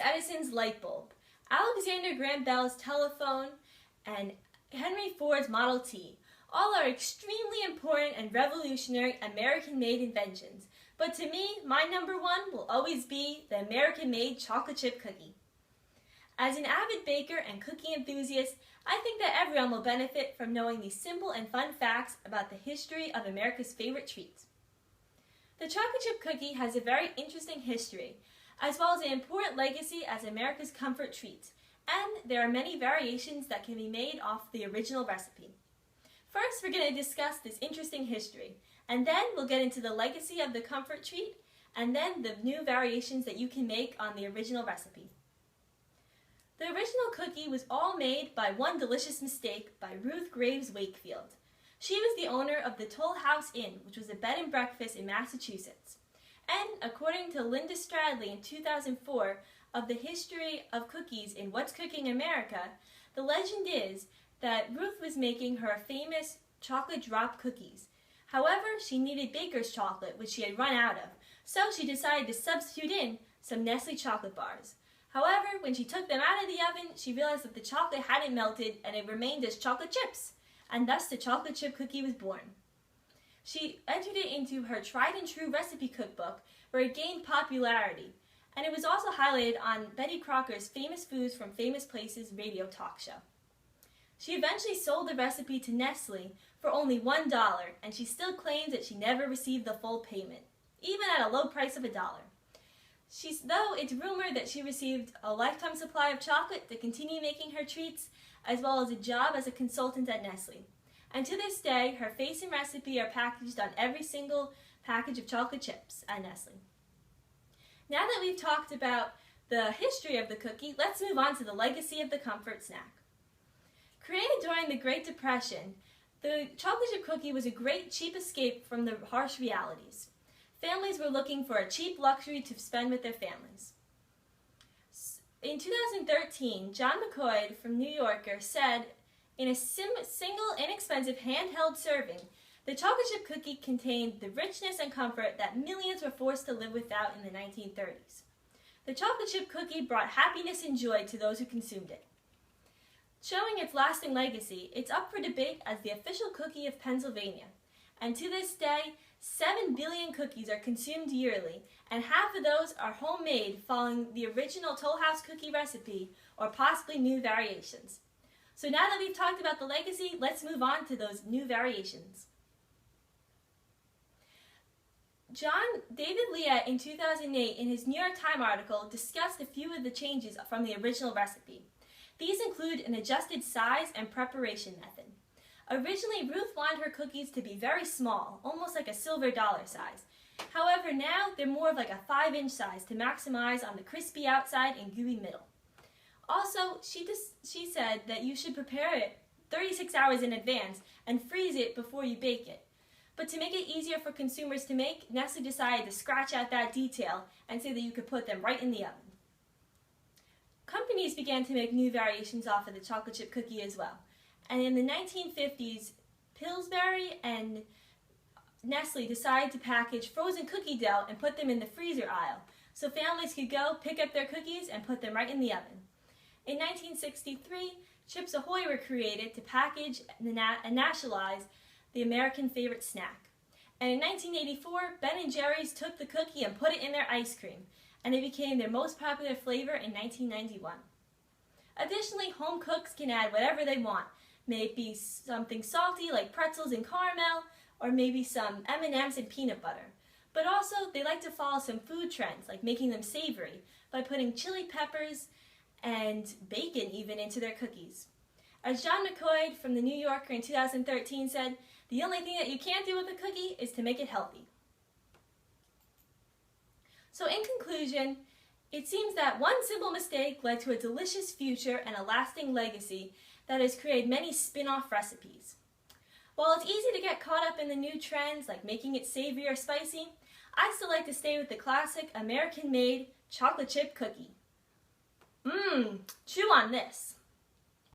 Edison's light bulb, Alexander Graham Bell's telephone, and Henry Ford's Model T. All are extremely important and revolutionary American-made inventions, but to me, my number one will always be the American-made chocolate chip cookie. As an avid baker and cookie enthusiast, I think that everyone will benefit from knowing these simple and fun facts about the history of America's favorite treats. The chocolate chip cookie has a very interesting history, as well as an important legacy as America's comfort treat, and there are many variations that can be made off the original recipe. First, we're going to discuss this interesting history, and then we'll get into the legacy of the comfort treat, and then the new variations that you can make on the original recipe. The original cookie was all made by one delicious mistake by Ruth Graves Wakefield. She was the owner of the Toll House Inn, which was a bed and breakfast in Massachusetts. And according to Linda Stradley in 2004 of the history of cookies in What's Cooking America, the legend is that Ruth was making her famous chocolate drop cookies. However, she needed baker's chocolate, which she had run out of, so she decided to substitute in some Nestle chocolate bars. However, when she took them out of the oven, she realized that the chocolate hadn't melted and it remained as chocolate chips, and thus the chocolate chip cookie was born. She entered it into her tried and true recipe cookbook, where it gained popularity, and it was also highlighted on Betty Crocker's Famous Foods from Famous Places radio talk show. She eventually sold the recipe to Nestle for only $1, and she still claims that she never received the full payment, even at a low price of $1. Though it's rumored that she received a lifetime supply of chocolate to continue making her treats, as well as a job as a consultant at Nestle. And to this day, her face and recipe are packaged on every single package of chocolate chips at Nestle. Now that we've talked about the history of the cookie, let's move on to the legacy of the comfort snack. Created during the Great Depression, the chocolate chip cookie was a great cheap escape from the harsh realities. Families were looking for a cheap luxury to spend with their families. In 2013, John McCoy from New Yorker said, in a single inexpensive handheld serving, the chocolate chip cookie contained the richness and comfort that millions were forced to live without in the 1930s. The chocolate chip cookie brought happiness and joy to those who consumed it. Showing its lasting legacy, it's up for debate as the official cookie of Pennsylvania. And to this day, 7 billion cookies are consumed yearly, and half of those are homemade following the original Toll House cookie recipe or possibly new variations. So now that we've talked about the legacy, let's move on to those new variations. John David Liat in 2008 in his New York Times article discussed a few of the changes from the original recipe. These include an adjusted size and preparation method. Originally, Ruth wanted her cookies to be very small, almost like a silver dollar size. However, now they're more of like a 5-inch size to maximize on the crispy outside and gooey middle. Also, she said that you should prepare it 36 hours in advance and freeze it before you bake it. But to make it easier for consumers to make, Nestle decided to scratch out that detail and say that you could put them right in the oven. Companies began to make new variations off of the chocolate chip cookie as well. And in the 1950s, Pillsbury and Nestle decided to package frozen cookie dough and put them in the freezer aisle, so families could go pick up their cookies and put them right in the oven. In 1963, Chips Ahoy were created to package and nationalize the American favorite snack. And in 1984, Ben & Jerry's took the cookie and put it in their ice cream, and it became their most popular flavor in 1991. Additionally, home cooks can add whatever they want. Maybe something salty like pretzels and caramel, or maybe some M&Ms and peanut butter. But also, they like to follow some food trends, like making them savory, by putting chili peppers and bacon even into their cookies. As John McCoy from the New Yorker in 2013 said, the only thing that you can't do with a cookie is to make it healthy. So in conclusion, it seems that one simple mistake led to a delicious future and a lasting legacy that has created many spin-off recipes. While it's easy to get caught up in the new trends like making it savory or spicy, I still like to stay with the classic American-made chocolate chip cookie. Chew on this.